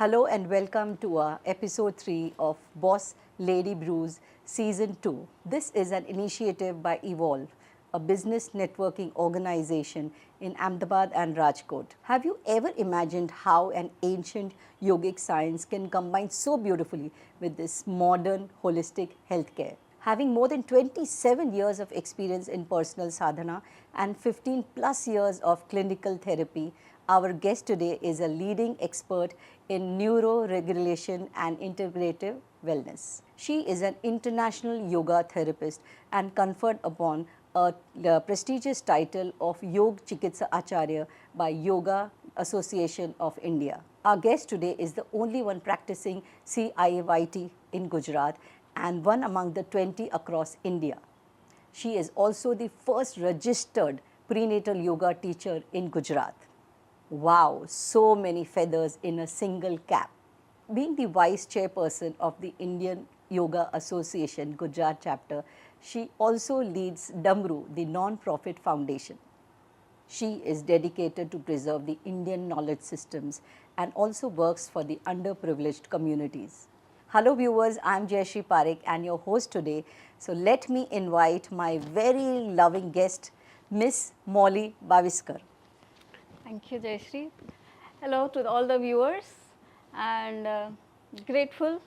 Hello and welcome to our episode 3 of Boss Lady Brews Season 2. This is an initiative by Evolve, a business networking organization in Ahmedabad and Rajkot. Have you ever imagined how an ancient yogic science can combine so beautifully with this modern holistic healthcare? Having more than 27 years of experience in personal sadhana and 15 plus years of clinical therapy, our guest today is a leading expert in neuroregulation and integrative wellness. She is an international yoga therapist and conferred upon the prestigious title of Yog Chikitsa Acharya by Yoga Association of India. Our guest today is the only one practicing CIYT in Gujarat and one among the 20 across India. She is also the first registered prenatal yoga teacher in Gujarat. Wow, so many feathers in a single cap. Being the vice chairperson of the Indian Yoga Association Gujarat chapter, she also leads Damru, the non-profit foundation. She is dedicated to preserve the Indian knowledge systems and also works for the underprivileged communities. Hello viewers, I am Jayashree Parekh and your host today. So let me invite my very loving guest, Miss Molly Baviskar. Thank you, Jayashree. Hello to all the viewers and grateful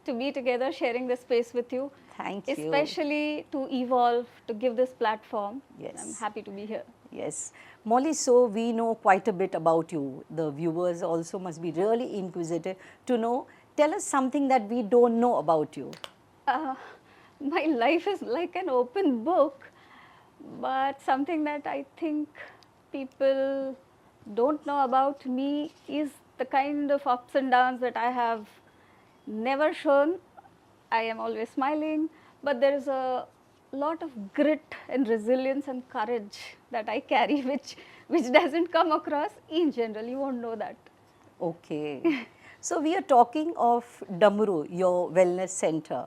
to be together sharing this space with you. Thank you. Especially to Evolve to give this platform. Yes. I'm happy to be here. Yes. Molly, so we know quite a bit about you. The viewers also must be really inquisitive to know. Tell us something that we don't know about you. My life is like an open book, but something that I think people don't know about me is the kind of ups and downs that I have never shown. I am always smiling, but there is a lot of grit and resilience and courage that I carry, which doesn't come across in general. You won't know that. Okay. So we are talking of Damru, your wellness center.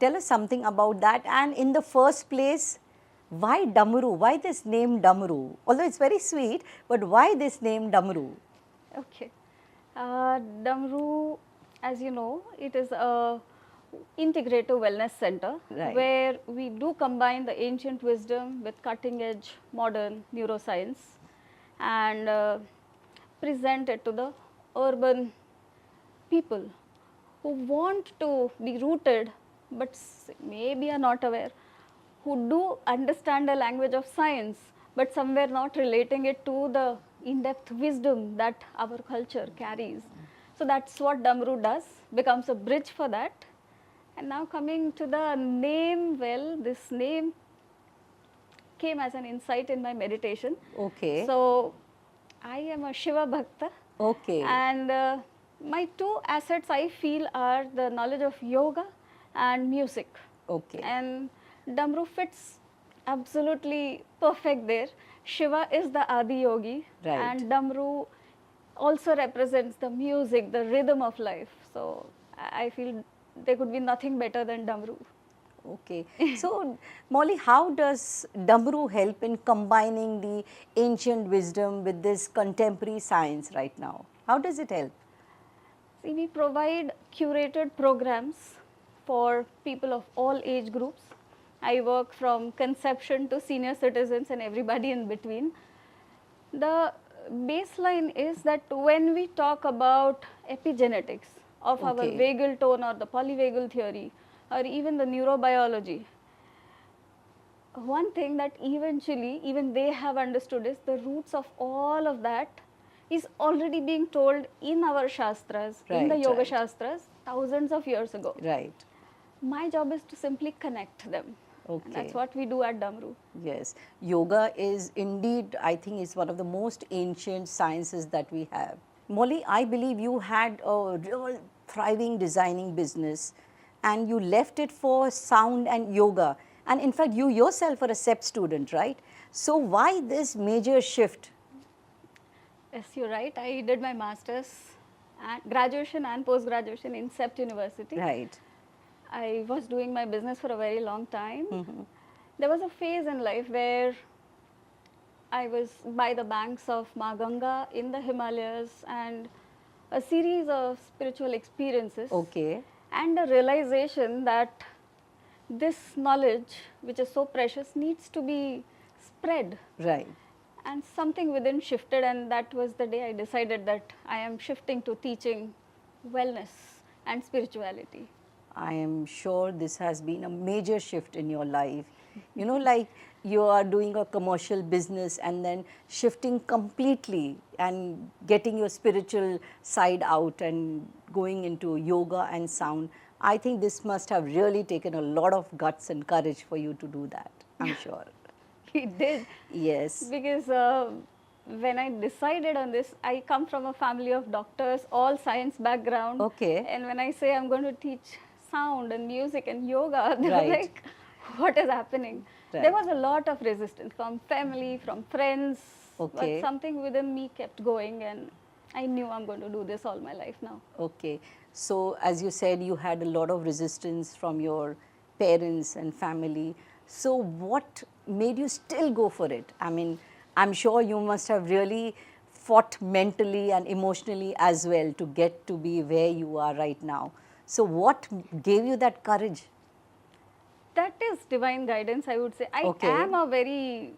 Tell us something about that. And in the first place, why Damru? Why this name Damru? Although it's very sweet, but why this name Damru? Okay. Damru, as you know, it is a integrative wellness center where we do combine the ancient wisdom with cutting edge modern neuroscience and present it to the urban people who want to be rooted but maybe are not aware, who do understand the language of science but somewhere not relating it to the in-depth wisdom that our culture carries. So that's what Damru does, becomes a bridge for that. And now coming to the name, well, this name came as an insight in my meditation. Okay. So I am a Shiva Bhakta. Okay. And my two assets I feel are the knowledge of yoga and music. Okay. And Damru fits absolutely perfect there. Shiva is the Adi Yogi, and Damru also represents the music, the rhythm of life. So I feel there could be nothing better than Damru. Okay. So, Molly, how does Damru help in combining the ancient wisdom with this contemporary science right now? How does it help? See, we provide curated programs for people of all age groups. I work from conception to senior citizens and everybody in between. The baseline is that when we talk about epigenetics of our vagal tone or the polyvagal theory or even the neurobiology, one thing that eventually even they have understood is the roots of all of that is already being told in our shastras, in the yoga shastras, thousands of years ago. Right. My job is to simply connect them. Okay. And that's what we do at Damru. Yes. Yoga is indeed, I think, is one of the most ancient sciences that we have. Molly, I believe you had a real thriving designing business and you left it for sound and yoga. And in fact, you yourself are a CEP student, right? So why this major shift? Yes, you're right. I did my master's, graduation and post-graduation in CEPT University. Right. I was doing my business for a very long time. There was a phase in life where I was by the banks of Ma Ganga in the Himalayas, and a series of spiritual experiences. Okay. And a realization that this knowledge, which is so precious, needs to be spread. Right. And something within shifted, and that was the day I decided that I am shifting to teaching wellness and spirituality. I am sure this has been a major shift in your life. You know, like you are doing a commercial business and then shifting completely and getting your spiritual side out and going into yoga and sound. I think this must have really taken a lot of guts and courage for you to do that, I'm sure. It did. Yes. Because when I decided on this, I come from a family of doctors, all science background. Okay. And when I say I'm going to teach sound and music and yoga, they're Right. like, what is happening? Right. There was a lot of resistance from family, from friends. Okay. But something within me kept going, and I knew I'm going to do this all my life now. Okay. So, as you said, you had a lot of resistance from your parents and family. So, what made you still go for it? I mean, I'm sure you must have really fought mentally and emotionally as well to get to be where you are right now. So, what gave you that courage? That is divine guidance, I would say. I Okay. am a very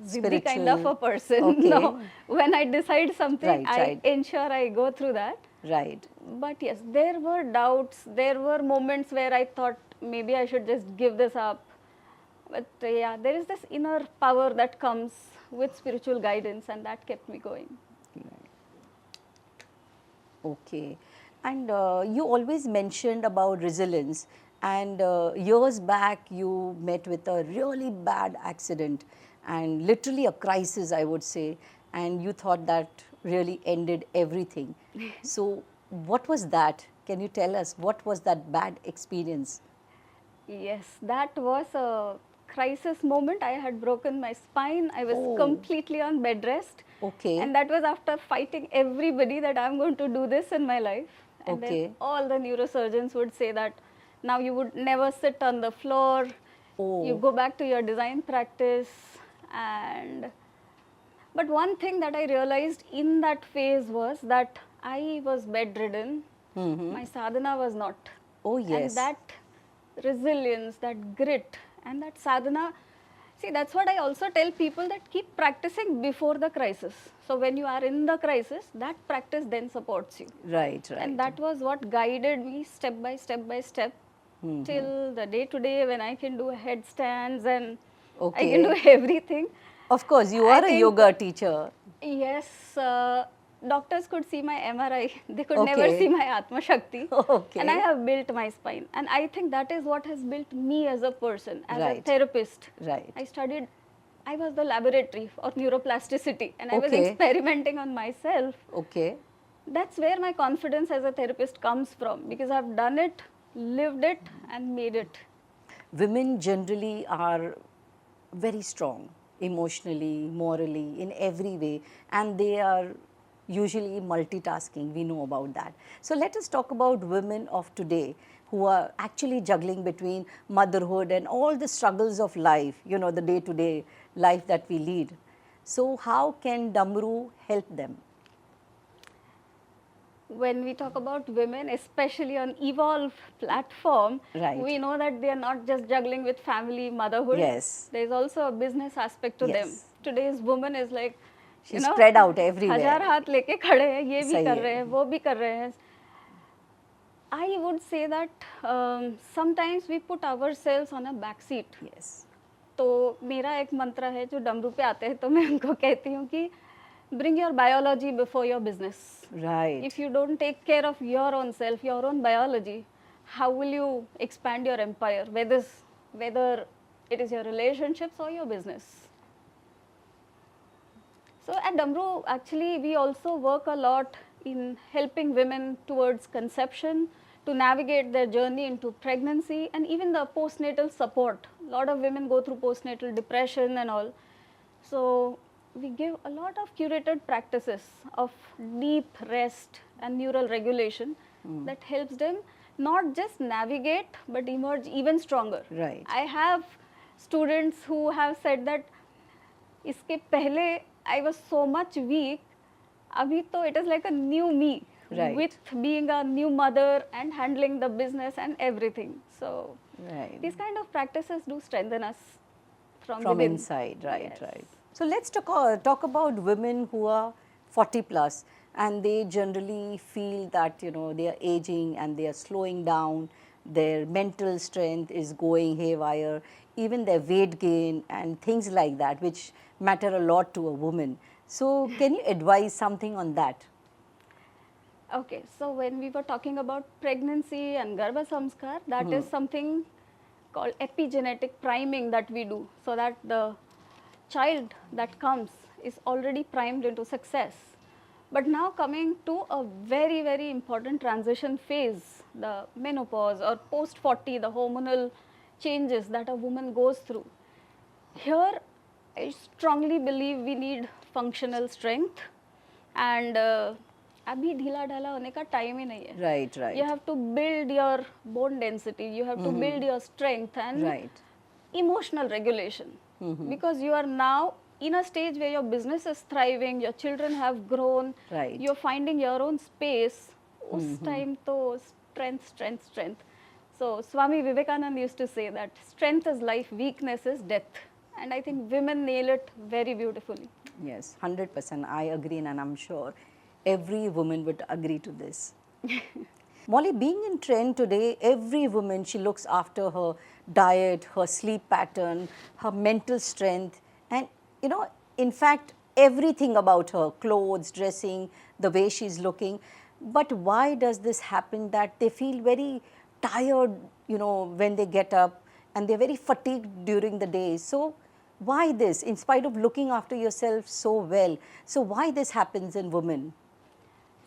ziddhi kind Spiritual. of a person. Okay. No, when I decide something, Right, I right. ensure I go through that. Right. But yes, there were doubts. There were moments where I thought maybe I should just give this up. But yeah, there is this inner power that comes with spiritual guidance, and that kept me going. Okay. And you always mentioned about resilience, and years back you met with a really bad accident and literally a crisis, I would say, and you thought that really ended everything. So, what was that? Can you tell us what was that bad experience? Yes, that was a crisis moment. I had broken my spine. I was Oh. completely on bed rest. Okay. And that was after fighting everybody that I'm going to do this in my life. And Okay. then all the neurosurgeons would say that now you would never sit on the floor. Oh. You go back to your design practice. And but one thing that I realized in that phase was that I was bedridden. My sadhana was not. Oh, yes. And that resilience, that grit, and that sadhana, see, that's what I also tell people, that keep practicing before the crisis. So when you are in the crisis, that practice then supports you. Right, right. And that was what guided me step by step by step till the day today, when I can do headstands and I can do Okay. everything. Of course, you I are a think- yoga teacher. Yes, doctors could see my MRI, they could never Okay. see my Atma Shakti. Okay. And I have built my spine. And I think that is what has built me as a person, as a Right. therapist. Right. I was the laboratory of neuroplasticity, and I was Okay. experimenting on myself. Okay. That's where my confidence as a therapist comes from, because I've done it, lived it, and made it. Women generally are very strong emotionally, morally, in every way, and they are usually multitasking. We know about that. So let us talk about women of today who are actually juggling between motherhood and all the struggles of life, you know, the day-to-day life that we lead. So how can Damru help them? When we talk about women, especially on Evolve platform, Right. we know that they are not just juggling with family, motherhood. Yes. There is also a business aspect to them. Yes. Today's woman is like, She's spread out everywhere. 1000 हाथ लेके खड़े हैं, ये भी सही कर है। रहे हैं, वो भी कर रहे हैं. I would say that sometimes we put ourselves on a back seat. Yes. तो मेरा एक मंत्र है, जो डमरू पे आते हैं तो मैं उनको कहती हूँ कि bring your biology before your business. Right. If you don't take care of your own self, your own biology, how will you expand your empire, whether it is your relationships or your business? So at Damru, actually, we also work a lot in helping women towards conception, to navigate their journey into pregnancy, and even the postnatal support. A lot of women go through postnatal depression and all. So we give a lot of curated practices of deep rest and neural regulation that helps them not just navigate but emerge even stronger. Right. I have students who have said that इसके पहले I was so much weak, अभी तो it is like a new me Right. with being a new mother and handling the business and everything. So Right. these kind of practices do strengthen us from From within. inside, right, Yes. right. So let's talk about women who are 40 plus and they generally feel that, you know, they are aging and they are slowing down, their mental strength is going haywire, even their weight gain and things like that, which matter a lot to a woman. So can you advise something on that? Okay, so when we were talking about pregnancy and Garbha Samskar, that is something called epigenetic priming that we do, so that the child that comes is already primed into success. But now coming to a very, very important transition phase, the menopause or post 40, the hormonal changes that a woman goes through. Here, I strongly believe we need functional strength, and अभी ढीला ढाला होने का time ही नहीं है. Right, right. You have to build your bone density, you have to build your strength and Right. emotional regulation, because you are now in a stage where your business is thriving, your children have grown, Right. you're finding your own space. उस time तो strength, strength, strength. So Swami Vivekananda used to say that strength is life, weakness is death, and I think women nail it very beautifully. Yes, 100%. I agree, and I'm sure every woman would agree to this. Molly, being in trend today, every woman, she looks after her diet, her sleep pattern, her mental strength, and, you know, in fact, everything about her, clothes, dressing, the way she's looking. But why does this happen that they feel very tired, you know, when they get up, and they're very fatigued during the day? So why this, in spite of looking after yourself so well? So why this happens in women?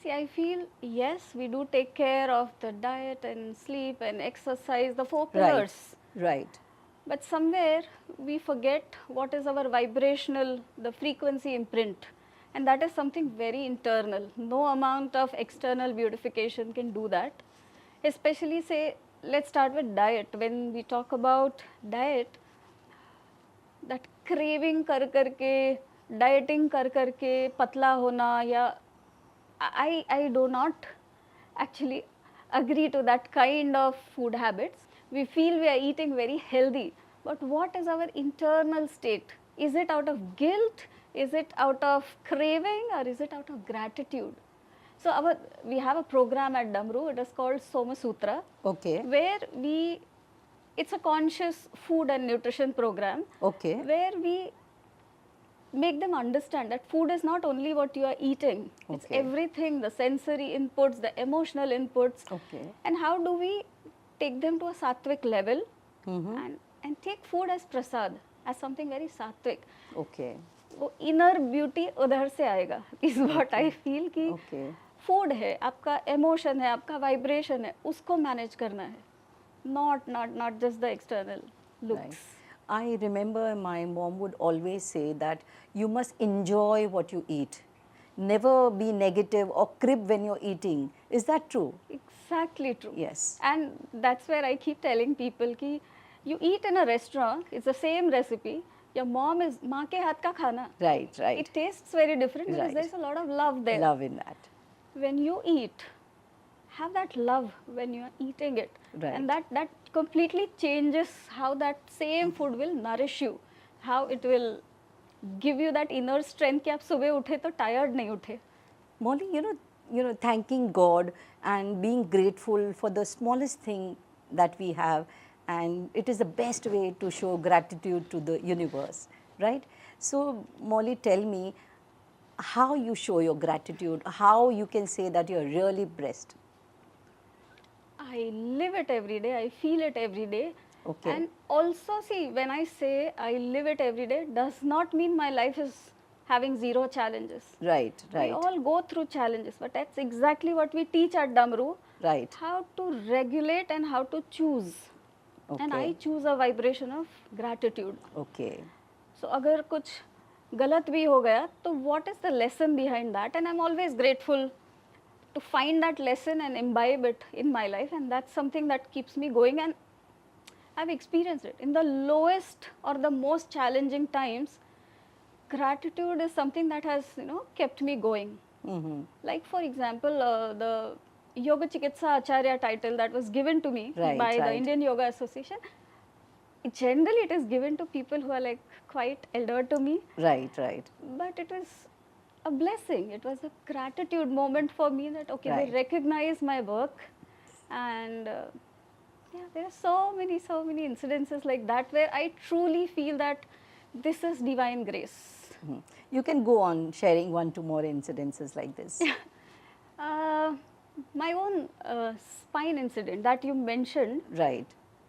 See, I feel yes, we do take care of the diet and sleep and exercise, the four pillars. Right. But somewhere we forget what is our vibrational, the frequency imprint. And that is something very internal. No amount of external beautification can do that. Especially, say, let's start with diet. When we talk about diet, that craving कर करके, dieting कर करके, पतला होना या I do not actually agree to that kind of food habits. We feel we are eating very healthy, but what is our internal state? Is it out of guilt? Is it out of craving, or is it out of gratitude? So we have a program at Damru, it is called Soma Sutra, Okay. where it's a conscious food and nutrition program, Okay. where we make them understand that food is not only what you are eating, it's Okay. everything, the sensory inputs, the emotional inputs, Okay. and how do we take them to a sattvic level and take food as prasad, as something very sattvic. Okay. वो inner beauty उधर से आएगा, is what I feel कि Okay. food है, आपका emotion है, आपका vibration है, उसको manage करना है, not just the external looks. Right. I remember my mom would always say that you must enjoy what you eat. Never be negative or crib when you're eating. Is that true? Exactly true. Yes. And that's where I keep telling people कि you eat in a restaurant, it's the same recipe. Your mom is माँ के हाथ का खाना. Right, right. It tastes very different because Right. there's a lot of love there. Love in that. When you eat, have that love when you are eating it. Right. And that completely changes how that same food will nourish you, how it will give you that inner strength कि आप सुबह उठे तो tired नहीं उठे. Molly, you know, thanking God and being grateful for the smallest thing that we have, and it is the best way to show gratitude to the universe, right? So, Molly, tell me how you show your gratitude, how you can say that you're really blessed. I live it every day, I feel it every day. Okay. And also, see, when I say I live it every day, does not mean my life is having zero challenges. Right, right. We all go through challenges, but that's exactly what we teach at Damru. Right. How to regulate and how to choose. And I Okay. choose a vibration of gratitude. Okay. So अगर कुछ गलत भी हो गया, तो what is the lesson behind that? And I'm always grateful to find that lesson and imbibe it in my life, and that's something that keeps me going. And I've experienced it in the lowest or the most challenging times. Gratitude is something that has kept me going. Like for example, the Yoga Chikitsa Acharya title that was given to me by the Indian Yoga Association. Generally, it is given to people who are like quite elder to me. Right, right. But it was a blessing. It was a gratitude moment for me that okay, they recognize my work, and yeah, there are so many incidences like that where I truly feel that this is divine grace. You can go on sharing 1-2 more incidences like this. My own spine incident that you mentioned. Right.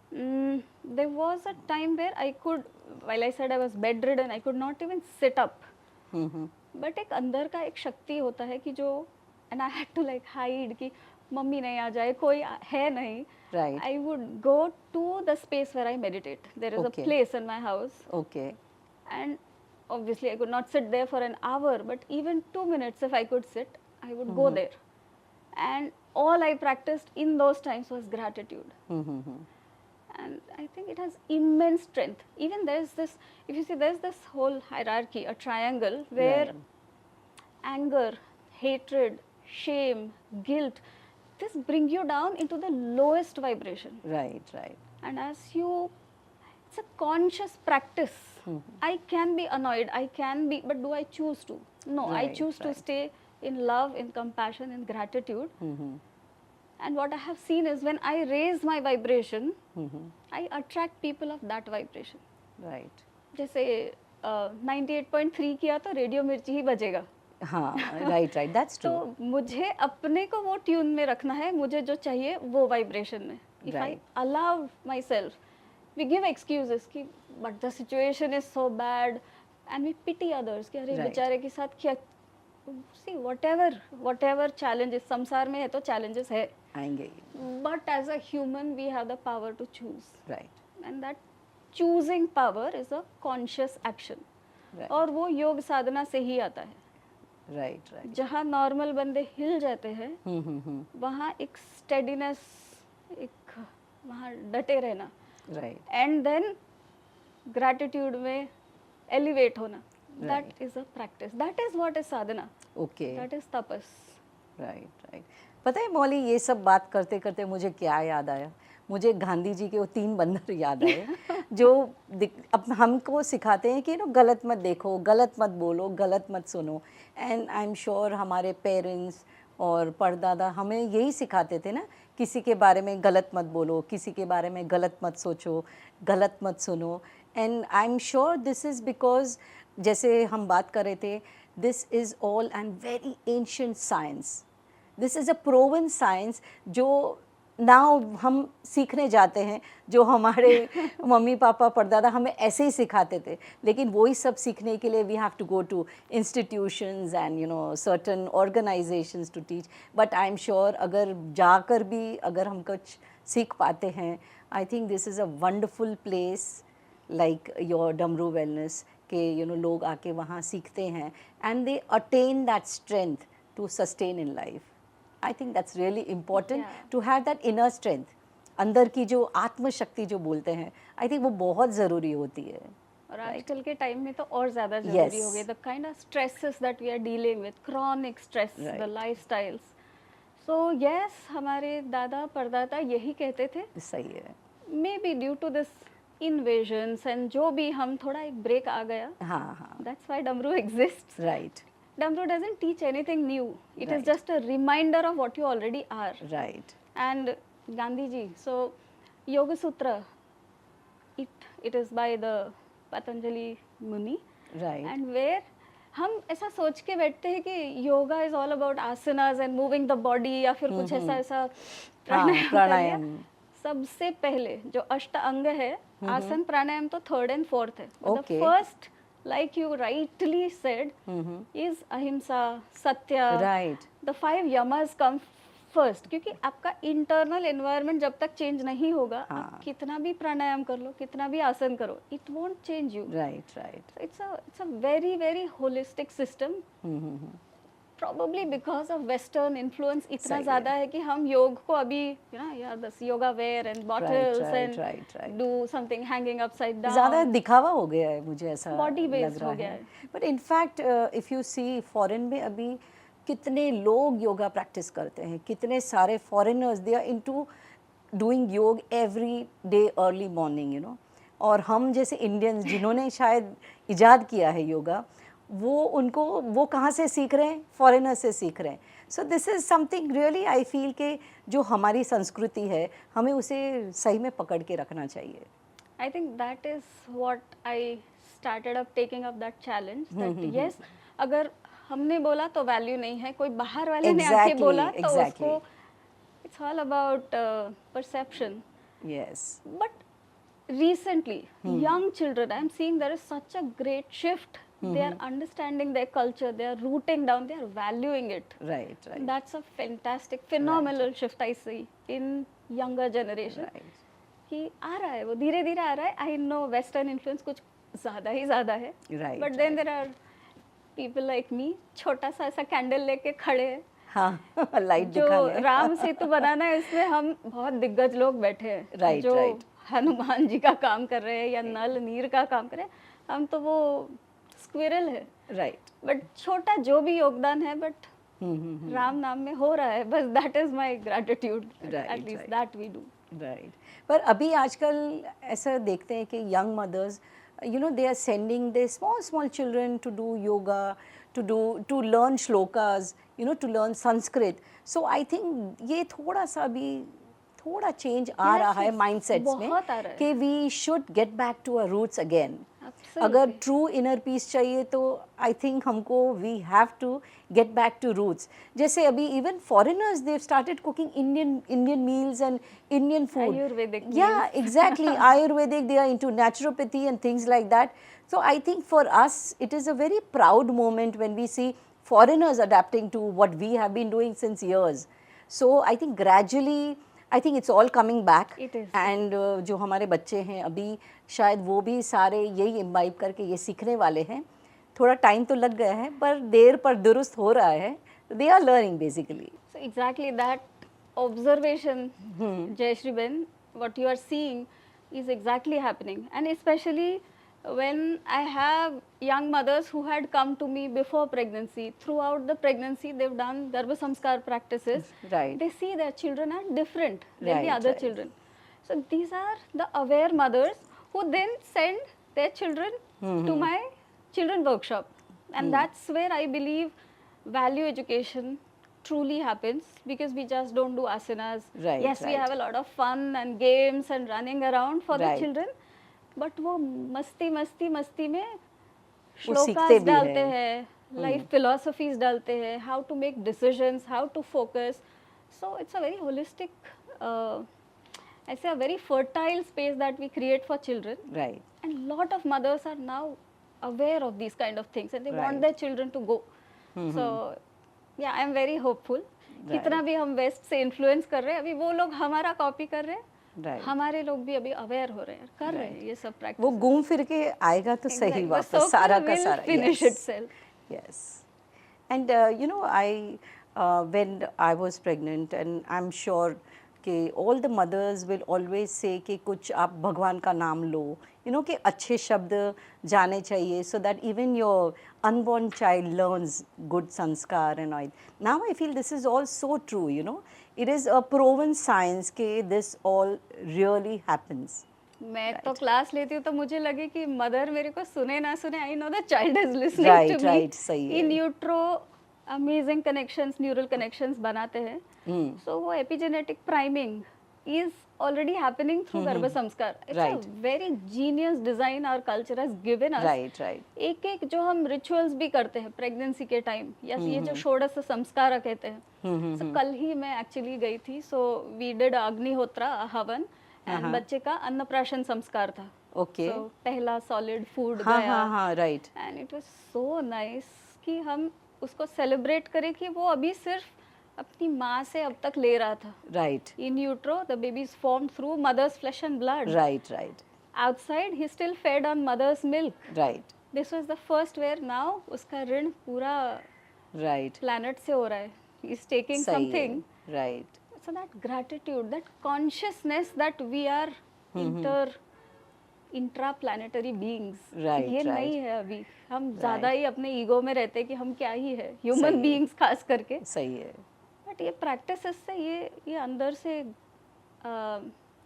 There was a time where I could, while I said I was bedridden, I could not even sit up. But एक अंदर का एक शक्ति होता है कि जो, and I had to like hide कि मम्मी नहीं आ जाए, कोई है नहीं. Right. I would go to the space where I meditate. There is a place in my house. Okay. And obviously I could not sit there for an hour, but even 2 minutes if I could sit, I would go there. And all I practiced in those times was gratitude. And I think it has immense strength. Even there's this, if you see, there's this whole hierarchy, a triangle where anger, hatred, shame, guilt, this bring you down into the lowest vibration. Right, right. And as you, it's a conscious practice. I can be annoyed, I can be, but do I choose to? No, I choose to stay in love, in compassion, in gratitude. And what I have seen is when I raise my vibration, I attract people of that vibration. Right. जैसे 98.3 किया तो radio मिर्ची ही बजेगा. हाँ, right, right, that's true. तो मुझे अपने को वो ट्यून में रखना है, मुझे जो चाहिए वो वाइब्रेशन में. If I allow myself, we give excuses कि but the situation is so bad and we pity others कि अरे बेचारे के साथ क्या. See, whatever challenges, संसार में है तो challenges है. आएंगे. But as a human, we have the power to choose. Right. And that choosing power is a conscious action. Right. और वो योग साधना से ही आता है. Right, right. जहाँ नॉर्मल बंदे हिल जाते हैं, वहाँ एक स्टेडीनेस, एक वहाँ डटे रहना. Right. And then gratitude में elevate होना. That is a practice. That is what is sadhana. Okay. That is tapas. Right, right. पता है मौली, ये सब बात करते करते मुझे क्या याद आया? मुझे गांधी जी के वो 3 बंदर याद आए जो अब हमको सिखाते हैं कि गलत मत देखो, गलत मत बोलो, गलत मत सुनो. एंड आई एम श्योर हमारे पेरेंट्स और परदादा हमें यही सिखाते थे ना, किसी के बारे में गलत मत बोलो, किसी के बारे में गलत मत सोचो, गलत मत सुनो. And I am sure this is because जैसे हम बात कर रहे थे, this is all and very ancient science. This is a proven science जो नाउ हम सीखने जाते हैं, जो हमारे मम्मी पापा परदादा हमें ऐसे ही सिखाते थे. लेकिन वही सब सीखने के लिए we have to go to institutions and certain organisations to teach. But I am sure अगर जाकर भी अगर हम कुछ सीख पाते हैं, I think this is a wonderful place like your Damru wellness के लोग आके वहाँ सीखते हैं and they attain that strength to sustain in life. I think that's really important to have that inner strength. अंदर की जो आत्मशक्ति जो बोलते हैं, I think वो बहुत ज़रूरी होती है. और आजकल के टाइम में तो और ज़्यादा ज़रूरी हो गई. The kind of stresses that we are dealing with, chronic stress, the lifestyles. So yes, हमारे दादा परदादा यही कहते थे. सही है. Maybe due to this invasions and जो भी हम थोड़ा एक break आ गया. हाँ हाँ. That's why Damru exists. Right. Damru doesn't teach anything new. It is just a reminder of what you already are. Right. And Gandhi ji, so Yoga Sutra, it is by the Patanjali Muni. Right. And where हम ऐसा सोच के बैठते हैं कि yoga is all about asanas and moving the body या फिर कुछ ऐसा प्राणायाम. सबसे पहले जो अष्ट अंग है, आसन प्राणायाम तो 3rd and 4th है. The first, like you rightly said, is ahimsa, satya. Right. The 5 yamas come first, क्योंकि आपका internal environment जब तक change नहीं होगा, आप कितना भी प्राणायाम कर लो, कितना भी आसन करो, it won't change you. Right, right. So it's a very very holistic system. Probably because of Western influence इतना ज़्यादा है कि हम योग को अभी this yoga wear and bottles and do something hanging upside down. ज़्यादा दिखावा हो गया है, मुझे ऐसा body लग based रहा हो गया है. है. But in fact if you see foreign में अभी कितने लोग योगा प्रैक्टिस करते हैं, कितने सारे foreigners they are into doing yoga every day early morning, you know. और हम जैसे इंडियंस जिन्होंने शायद इजाद किया है योगा, वो कहाँ से सीख रहे हैं? फॉरेनर से सीख रहे हैं। So this is something really I feel कि जो हमारी संस्कृति है हमें उसे सही में पकड़ के रखना चाहिए। I think that is what I started up taking up that challenge that yes, अगर हमने बोला तो वैल्यू नहीं है, कोई बाहर वाले ने आके बोला तो उसको it's all about perception. Yes. But recently, young children, I'm seeing there is such a great shift. They are understanding their culture, they are rooting down, they are valuing it. Right, right. That's a fantastic, phenomenal shift I see in younger generation. Right. कि आ रहा है, वो धीरे धीरे आ रहा है. I know western influence कुछ ज़्यादा ही ज़्यादा है, but then there are people like me, छोटा सा ऐसा कैंडल लेके खड़े हैं, हाँ, लाइट जो राम सेतु बनाना है इसमें हम बहुत दिग्गज लोग बैठे हैं, Right, जो right. हनुमान जी का काम कर रहे हैं या नल नीर का काम कर रहे हैं. हम तो वो स्क्विरल है, राइट। बट छोटा जो भी योगदान है, बट राम नाम में हो रहा है, बस that is my gratitude, at least that we do. Right. पर अभी आजकल ऐसा देखते हैं कि young mothers, you know, they are sending their small children to do yoga, to learn shlokas, you know, to learn Sanskrit. So I think ये थोड़ा सा भी थोड़ा चेंज आ रहा है माइंडसेट्स में कि we should get back to our roots again. अगर ट्रू इनर पीस चाहिए तो आई थिंक हमको we have to get back to roots. जैसे अभी even foreigners they started cooking Indian meals and Indian food. Yeah exactly, Ayurvedic, they are into naturopathy and things like that. So I think for us it is a very proud moment when we see foreigners adapting to what we have been doing since years. So I think gradually I think it's all coming back. It is. And जो हमारे बच्चे हैं अभी शायद वो भी सारे यही इम्बाइब करके ये सीखने वाले हैं. थोड़ा टाइम तो लग गया है पर देर पर दुरुस्त हो रहा है. They are learning basically. So exactly that observation, Jayashree Ben, what you are seeing is exactly happening, and especially when I have young mothers who had come to me before pregnancy, throughout the pregnancy they've done Garbha Samskar practices. Right. They see their children are different than the other right. children. So these are the aware mothers who then send their children to my children workshop, and that's where I believe value education truly happens, because we just don't do asanas. Right, yes, we right. have a lot of fun and games and running around for the Right. children, but वो मस्ती में सीखते श्लोकास भी डालते हैं. हैं, life philosophies डालते हैं, how to make decisions, how to focus. So it's a very holistic, ऐसे a very fertile space that we create for children. Right. And lot of mothers are now aware of this kind of things and they want Right. Their children to go. So yeah I am very hopeful. कितना भी हम waste से influence कर रहे हैं, अभी वो लोग हमारा कॉपी कर रहे हैं, Right. हमारे लोग भी अभी अवेयर हो रहे हैं, कर रहे हैं ये सब प्रैक्टिस. वो घूम फिर के आएगा तो सही वापस सारा का सारा. finish Yes. itself. Yes. And you know, when I was pregnant, and I'm sure कि all the mothers will always say कि कुछ आप भगवान का नाम लो, you know, कि अच्छे शब्द जाने चाहिए, so that even your unborn child learns good sanskar and all. Now I feel this is all so true, you know. It is a proven science कि this all really happens. मैं तो class लेती हूँ तो मुझे लगे कि mother मेरे को सुने ना सुने, I know the child is listening Right, to me. right, सही है. In utero amazing connections, neural connections बनाते हैं. सो वो epigenetic priming is already happening through Garbha Samskar. It's Right. a very genius design our culture has given us. Right, right. एक एक जो हम rituals भी करते हैं प्रेगनेंसी के टाइम, या ये जो षोडश संस्कार कहते हैं. So, कल ही मैं एक्चुअली गई थी, सो वी डिड अग्निहोत्रा हवन, एंड बच्चे का अन्नप्राशन संस्कार था. Okay. So, पहला सॉलिड फूड हाँ गया, हाँ हाँ, right. And it was so nice कि हम उसको सेलिब्रेट करें कि वो अभी सिर्फ अपनी माँ से अब तक ले रहा था. Right. In utero, the baby is formed through mother's flesh and blood. Right, right. Outside, he still fed on mother's milk. Right. This was the first where now उसका ऋण पूरा Right. planet से हो रहा है. He is taking सही है. something. Right. So that gratitude, that consciousness that we are intra planetary beings, Right, ये right. नहीं है अभी. हम ज़्यादा Right. ही अपने ईगो में रहते हैं कि हम क्या ही है, सही ह्यूमन है. बीइंग्स खास करके. सही है. बट ये प्रैक्टिसेस से ये अंदर से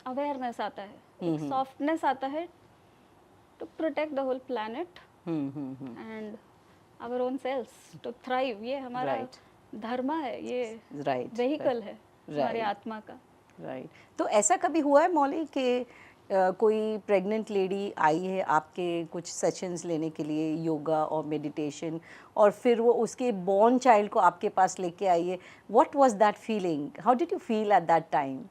अवेयरनेस आता है, एक सॉफ्टनेस आता है to protect the whole planet and our own cells to thrive. ये हमारा Right. धर्म है, ये Right. वेहिकल है हमारे Right. आत्मा का. राइट. तो ऐसा कभी हुआ है मौली कि कोई प्रेग्नेंट लेडी आई है आपके कुछ सेशंस लेने के लिए, योगा और मेडिटेशन, और फिर वो उसके बॉर्न चाइल्ड को आपके पास लेके आई है? What was that feeling? How did you feel at that time?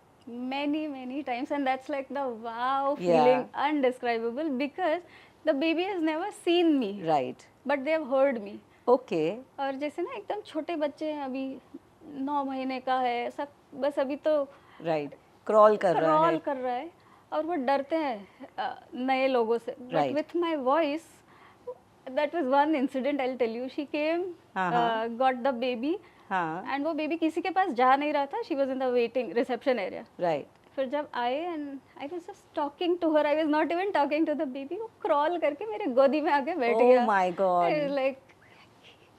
Many times, and that's like the wow Yeah. feeling, undescribable, because the baby has never seen me, right. but they have heard me. Okay. और जैसे ना एकदम छोटे बच्चे हैं, अभी 9 महीने का है, सब बस अभी तो राइट. क्रॉल कर रहा क्रॉल है. कर रहा है और वो डरते हैं नए लोगों से. But Right. With my voice, that was one incident, I will tell you. She came, got the baby, हाँ. एंड वो बेबी किसी के पास जा नहीं रहा था. She was in the waiting reception area. Right. फिर जब आए and I was just talking to her, I was not even talking to the baby. वो क्रॉल करके मेरे गोदी में आके बैठ गया. Oh my God. Like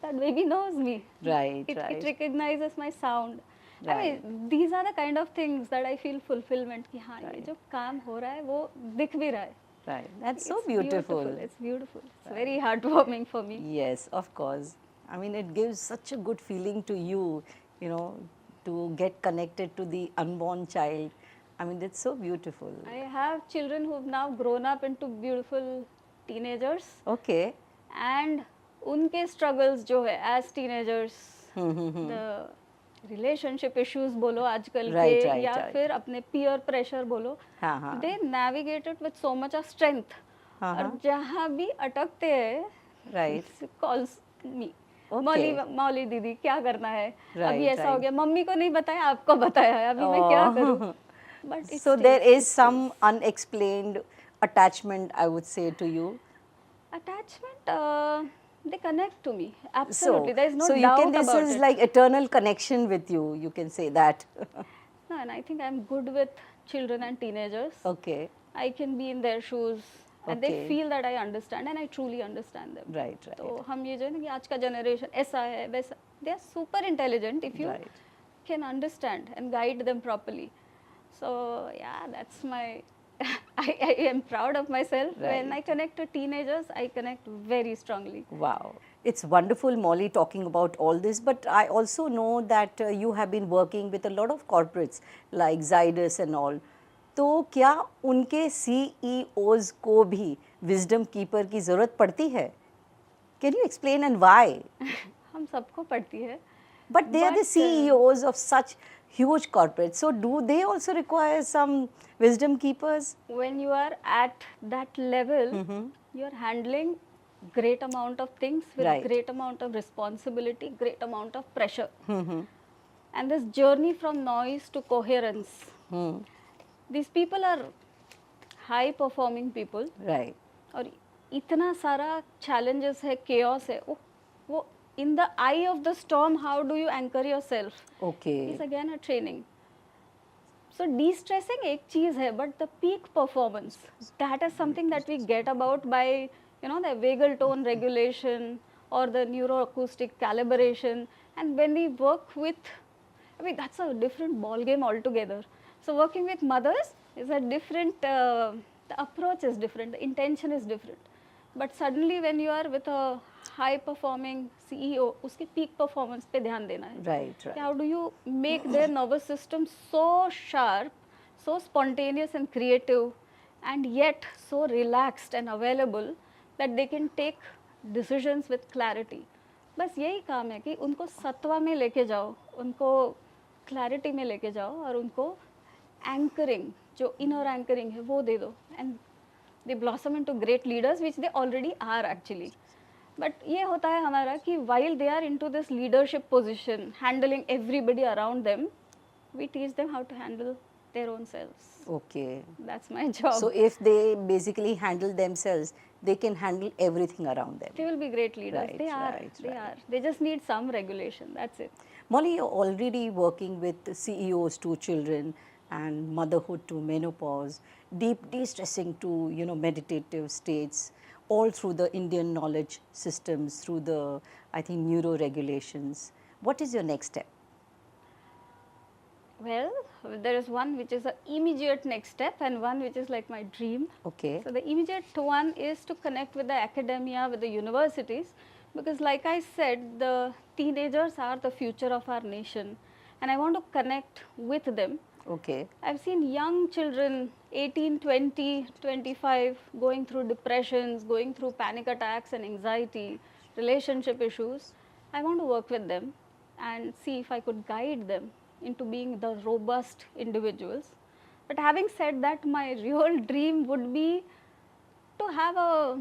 that baby knows me. Right. It right. recognizes my sound. I Right. mean, these are the kind of things that I feel fulfillment कि हाँ, ये Right. जो काम हो रहा है वो दिख भी रहा है. Right. That's so It's beautiful. It's beautiful. It's very heartwarming for me. Yes, of course. I mean, it gives such a good feeling to you, you know, to get connected to the unborn child. I mean, it's so beautiful. I have children who've now grown up into beautiful teenagers, Okay. and उनके struggles जो है as teenagers, the relationship issues बोलो आजकल Right, के, right, या right. फिर अपने peer pressure बोलो, हाँ हाँ. they navigate it with so much of strength. हाँ और हाँ. जहाँ भी अटकते हैं, Right. calls me. Okay. मौली दीदी क्या करना है, Right, अभी ऐसा हो right. गया, मम्मी को नहीं बताया, आपको बताया है, अभी मैं क्या करूँ. But it So stays, there is it some stays. unexplained attachment, I would say, to you. Attachment, they connect to me. Absolutely, there is no so you doubt can, this about is it. like eternal connection with you. You can say that. No, and I think I'm good with children and teenagers. Okay. I can be in their shoes, and they Okay. feel that I understand, and I truly understand them. Right. Right. तो हम ये जो है ना कि आज का generation ऐसा है वैसा, they are super intelligent if you Right. can understand and guide them properly. So yeah, that's my I am proud of myself. When Right. I connect to teenagers, I connect very strongly. Wow. It's wonderful, Molly, talking about all this, but I also know that you have been working with a lot of corporates like Zydus and all. तो क्या उनके CEOs को भी wisdom keeper की ज़रूरत पड़ती है? Can you explain and why? हम सबको पड़ती है. But they are the CEOs of such huge corporates. So do they also require some wisdom keepers? When you are at that level, you are handling great amount of things with Right. great amount of responsibility, great amount of pressure. And this journey from noise to coherence. These people are high performing people. Right. और इतना सारा challenges है, chaos है, वो in the eye of the storm, how do you anchor yourself? Okay. Is again a training. So de-stressing एक चीज़ है, but the peak performance, that is something that we get about by, you know, the vagal tone regulation or the neuroacoustic calibration. And when we work with, I mean, that's a different ball game altogether. So working with mothers is a different, the approach is different, the intention is different. But suddenly when you are with a high performing CEO, उसके peak performance पे ध्यान देना है. Right. Right. How do you make their nervous system so sharp, so spontaneous and creative, and yet so relaxed and available that they can take decisions with clarity? बस यही काम है कि उनको सत्वा में लेके जाओ, उनको clarity में लेके जाओ और उनको anchoring, जो inner anchoring है वो दे दो, and they blossom into great leaders, which they already are actually. But ये होता है हमारा कि while they are into this leadership position, handling everybody around them, we teach them how to handle their own selves. Okay. That's my job. So if they basically handle themselves, they can handle everything around them. They will be great leaders. Right, They are. right, They right. are. They just need some regulation. That's it. Molly, you're already working with CEOs, 2 children, and motherhood to menopause, deep de-stressing to, meditative states, all through the Indian knowledge systems, through the, I think, neuroregulations. What is your next step? Well, there is one which is an immediate next step and one which is like my dream. Okay. So the immediate one is to connect with the academia, with the universities, because like I said, the teenagers are the future of our nation and I want to connect with them. Okay. I've seen young children, 18, 20, 25, going through depressions, going through panic attacks and anxiety, relationship issues. I want to work with them and see if I could guide them into being the robust individuals. But having said that, my real dream would be to have a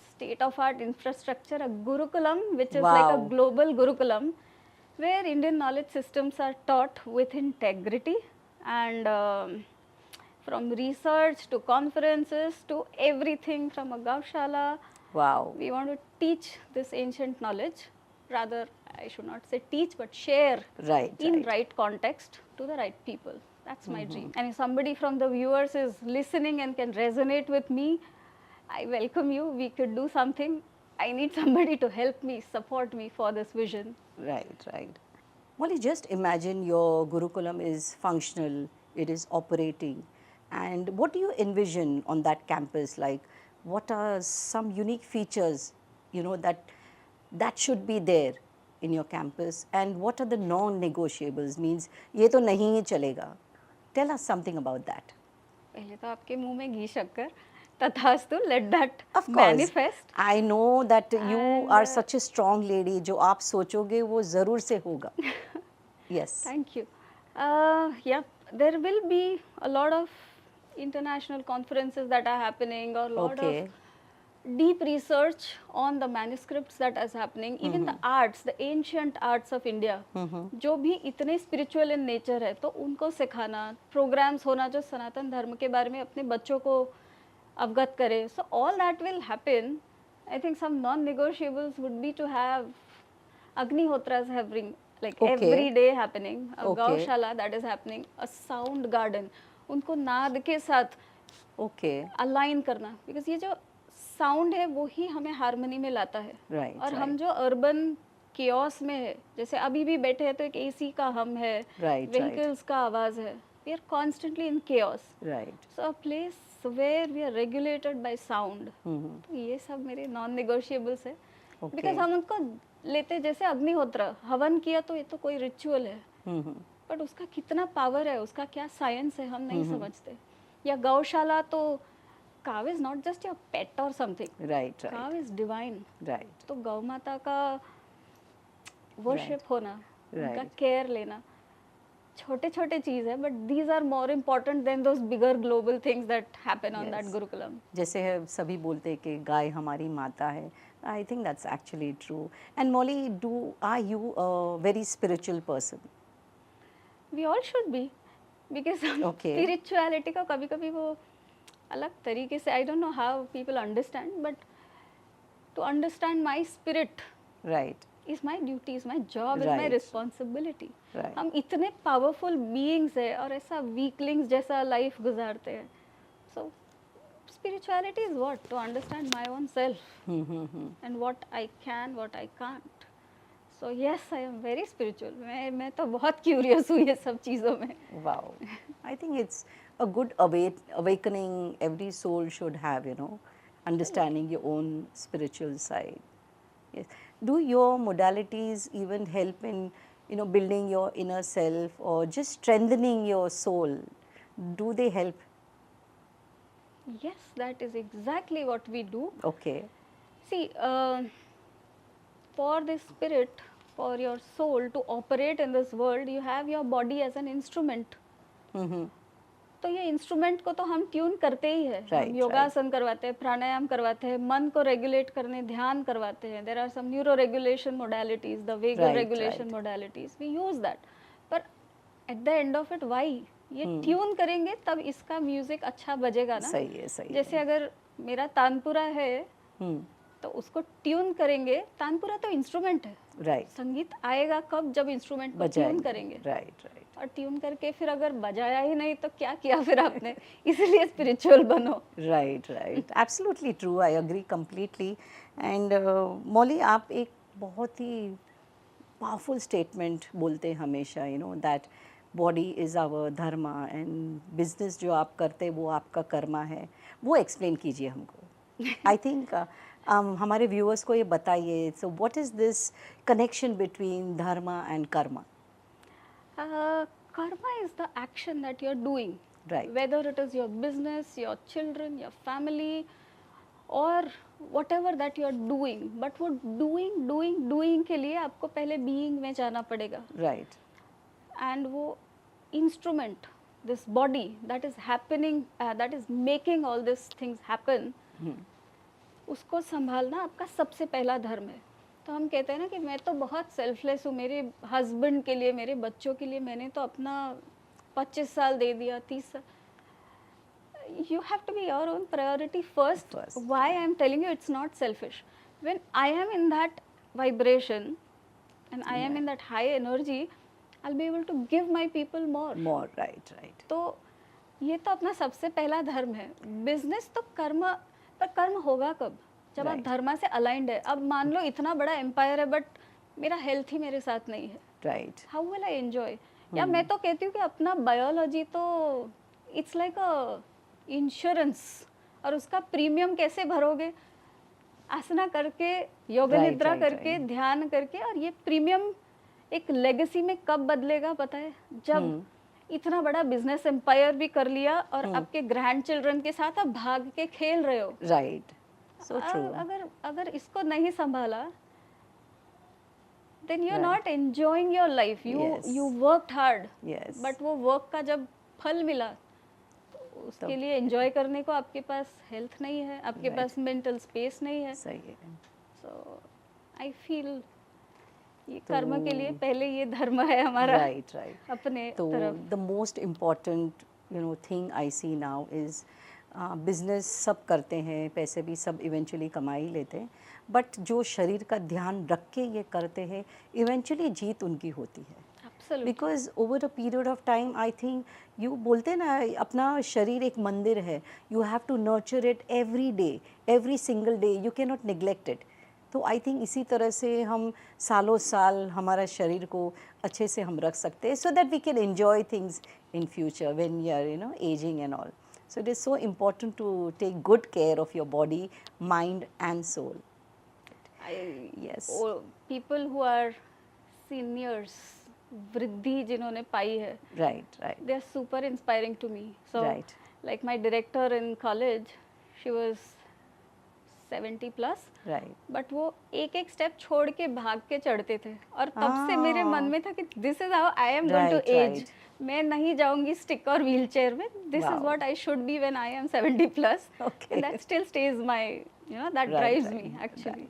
state-of-art infrastructure, a Gurukulam, which is like a Wow. global Gurukulam, where Indian knowledge systems are taught with integrity and from research to conferences to everything from a Gaushala. Wow. We want to teach this ancient knowledge, rather I should not say teach but share Right. in right. right context to the right people. That's my dream. And if somebody from the viewers is listening and can resonate with me, I welcome you. We could do something. I need somebody to help me, support me for this vision. Right, right. Molly, just imagine your Gurukulam is functional, it is operating. And what do you envision on that campus? Like, what are some unique features, that should be there in your campus? And what are the non-negotiables? Means, ये तो नहीं ही चलेगा. Tell us something about that. पहले तो आपके मुंह में घी शक्कर तथास्तु, let that Of course. manifest. I know that you And, are such a strong lady. जो आप सोचोगे वो ज़रूर से होगा. Yes. Thank you. Yeah, there will be a lot of international conferences that are happening, or a lot Okay. of deep research on the manuscripts that is happening, even the arts, the ancient arts of India, जो भी इतने spiritual in nature है, तो उनको सिखाना, programs होना जो सनातन धर्म के बारे में अपने बच्चों को अवगत करे. So all that will happen. I think some non-negotiables would be to have Agnihotras having like Okay. every day happening, a Okay. Gaushala that is happening, a sound garden, उनको नाद के साथ Okay. अलाइन करना, because ये जो sound है वो ही हमें हारमोनी में लाता है. Right, और हम right. जो अर्बन केओस में है, जैसे अभी भी बैठे हैं तो एक एसी का हम है, Right, व्हीकल्स का आवाज है, we are constantly in chaos. Right. So a place where we are regulated by sound. तो ये सब मेरे नॉन नेगोशिएबल्स है, Okay. बिकॉज हम उनको लेते जैसे अग्निहोत्र हवन किया तो ये तो कोई रिचुअल है, बट उसका कितना पावर है, उसका क्या साइंस है, हम नहीं समझते. या गौशाला तो काव इज नॉट जस्ट योर पेट और समथिंग, Right, काव right. Is divine. Right. तो गौ माता का वर्शिप होना, उनका Right. केयर लेना, छोटे छोटे चीज है, but these are more important than those bigger global things that happen on that Yes. Gurukulam. जैसे है सभी बोलते हैं कि गाय हमारी माता है. I think that's actually true. And Molly, are you a very spiritual person? We all should be, because Okay. Spirituality का कभी कभी वो अलग तरीके से, I don't know how people understand, but to understand my spirit Right. Is my duty, is my job, is my Right. Responsibility. Right. हम इतने powerful beings है और ऐसा वीकलिंग्स जैसा लाइफ गुजारते हैं. सो spirituality is what? To understand my own self and what I can, what I can't. So yes, I am very spiritual. मैं तो बहुत curious हूँ ये सब चीज़ों में. Wow. I think it's a good awakening every soul should have, understanding your own spiritual side. Yes. Do your modalities even help in, building your inner self or just strengthening your soul? Do they help? Yes, that is exactly what we do. Okay. See, for the spirit, for your soul to operate in this world, you have your body as an instrument. तो ये instrument को तो हम tune करते ही है. Right, हम योगासन करवाते हैं, प्राणायाम करवाते हैं, मन को रेगुलेट करने ध्यान करवाते हैं. There are some neuro regulation modalities, the vagal Right, regulation right. Modalities, we use that. पर at the end of it why ये ट्यून करेंगे तब इसका म्यूजिक अच्छा बजेगा ना. सही है, सही है. जैसे अगर मेरा तानपुरा है, तो उसको ट्यून करेंगे. तानपुरा तो इंस्ट्रूमेंट है. राइट. संगीत आएगा कब? जब इंस्ट्रूमेंट को ट्यून करेंगे. Right right. और ट्यून करके फिर अगर बजाया ही नहीं तो क्या किया फिर आपने? इसलिए स्पिरिचुअल बनो. Right right. Absolutely true. I agree completely. And Mauli, आप एक बहुत ही पावरफुल स्टेटमेंट बोलते हैं हमेशा, you know, that body is our dharma and business जो आप करते हैं वो आपका कर्मा है. वो एक्सप्लेन कीजिए हमको. आई थिंक हमारे व्यूअर्स को ये बताइए. So what is this connection between Dharma and Karma? Karma is the action that you're doing. Right. Whether it is your business, your children, your family, or whatever that you're doing. But वो doing के लिए आपको पहले being में जाना पड़ेगा. Right. And वो instrument, this body that is happening, that is making all these things happen, उसको संभालना आपका सबसे पहला धर्म है. तो हम कहते हैं ना कि मैं तो बहुत सेल्फलेस हूँ, मेरे हस्बैंड के लिए, मेरे बच्चों के लिए मैंने तो अपना 25 साल दे दिया, 30 साल. You have to be your own priority first. Why I am telling you it's not selfish. When I am in that vibration and I am in that high energy, I'll be able to give my people more. More, right, right. तो ये तो अपना सबसे पहला धर्म है. Business तो कर्म, पर कर्म होगा कब? जब आप धर्मा से अलाइंड है. अब मान लो इतना बड़ा एम्पायर है बट मेरा हेल्थ ही मेरे साथ नहीं है. Right. How will I enjoy? या मैं तो कहती हूँ कि अपना बायोलॉजी तो इट्स लाइक अ इंश्योरेंस, और उसका प्रीमियम कैसे भरोगे? आसना करके, योग निद्रा करके, ध्यान करके. और ये प्रीमियम एक लेगेसी में कब बदलेगा पता है? जब इतना बड़ा बिजनेस एम्पायर भी कर लिया और आपके ग्रैंड चिल्ड्रन के साथ आप भाग के खेल रहे हो. राइट. So true. अगर इसको नहीं संभाला, then you're not enjoying your life. You worked hard. Yes. But वो वर्क का जब फल मिला, तो उसके लिए एंजॉय करने को आपके पास हेल्थ नहीं है, आपके पास मेंटल स्पेस नहीं है. सही है. So I feel ये कर्म के लिए पहले ये धर्म है हमारा. Right right. अपने तो तरफ. The most important thing I see now is business सब करते हैं, पैसे भी सब इवेंचुअली कमा ही लेते हैं, बट जो शरीर का ध्यान रख के ये करते हैं इवेंचुअली जीत उनकी होती है. Because over a period of time I think you बोलते हैं ना, अपना शरीर एक मंदिर है. You have to nurture it every day, every single day. You can not neglect it. तो आई थिंक इसी तरह से हम सालों साल हमारा शरीर को अच्छे से हम रख सकते हैं, so that we can enjoy things in future when you are aging and all. So it is so important to take good care of your body, mind and soul. Yes. People who are seniors, वृद्धि जिन्होंने पाई है, right, right, they are super inspiring to me. So right. like my director in college, she was 70 plus, right. but वो एक एक step छोड़ के भाग के चढ़ते थे. और तब से मेरे मन में था कि this is how I am going to age. मैं नहीं जाऊंगी स्टिक और व्हील चेयर में. This is what I should be when I am 70 plus. Okay. And that still stays my, that drives me actually.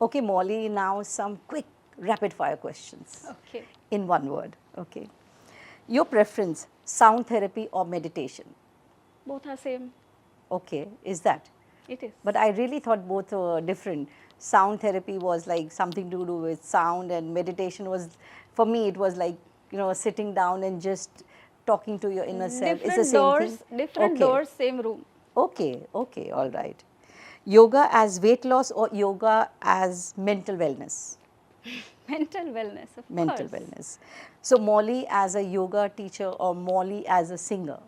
Okay, Molly, now some quick rapid fire questions. Okay. In one word. Okay. Your preference, sound therapy or meditation? Both are same. Okay, is that? It is. But I really thought both were different. Sound therapy was like something to do with sound, and meditation was, for me, it was like, sitting down and just talking to your inner self. Different it's the same doors, thing? different doors, same room. Okay, all right. Yoga as weight loss or yoga as mental wellness? Mental wellness, of course. Mental wellness. So Molly as a yoga teacher or Molly as a singer?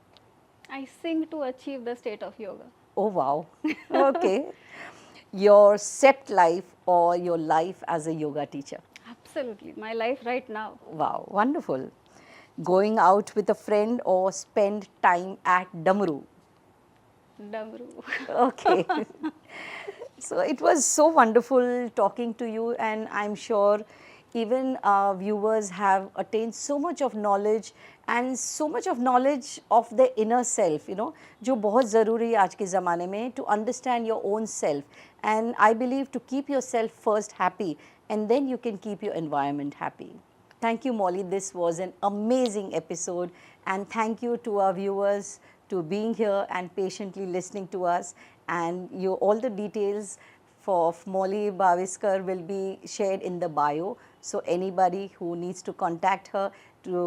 I sing to achieve the state of yoga. Oh wow. Okay. Your set life or your life as a yoga teacher? Absolutely, my life right now. Wow, wonderful. Going out with a friend or spend time at Damru? Damru. Okay. So it was so wonderful talking to you, and I'm sure even our viewers have attained so much of knowledge and so much of knowledge of their inner self, जो बहुत ज़रूरी है आज के ज़माने में, to understand your own self. And I believe to keep yourself first happy, and then you can keep your environment happy. Thank you, Molly. This was an amazing episode, and thank you to our viewers to being here and patiently listening to us. And all the details of Molly Baviskar will be shared in the bio. So anybody who needs to contact her,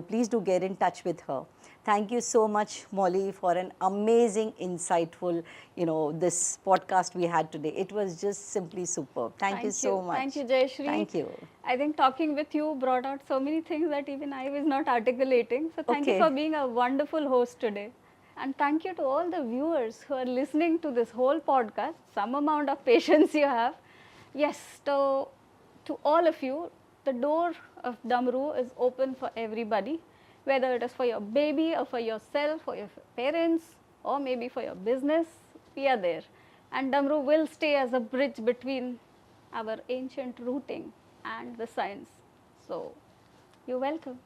please do get in touch with her. Thank you so much, Molly, for an amazing, insightful, this podcast we had today. It was just simply superb. Thank you so much. Thank you, Jayashree. Thank you. I think talking with you brought out so many things that even I was not articulating. So thank you for being a wonderful host today. And thank you to all the viewers who are listening to this whole podcast. Some amount of patience you have. Yes, to all of you, the door of Damru is open for everybody, whether it is for your baby or for yourself or your parents or maybe for your business. We are there. And Damru will stay as a bridge between our ancient rooting and the science. So, you're welcome.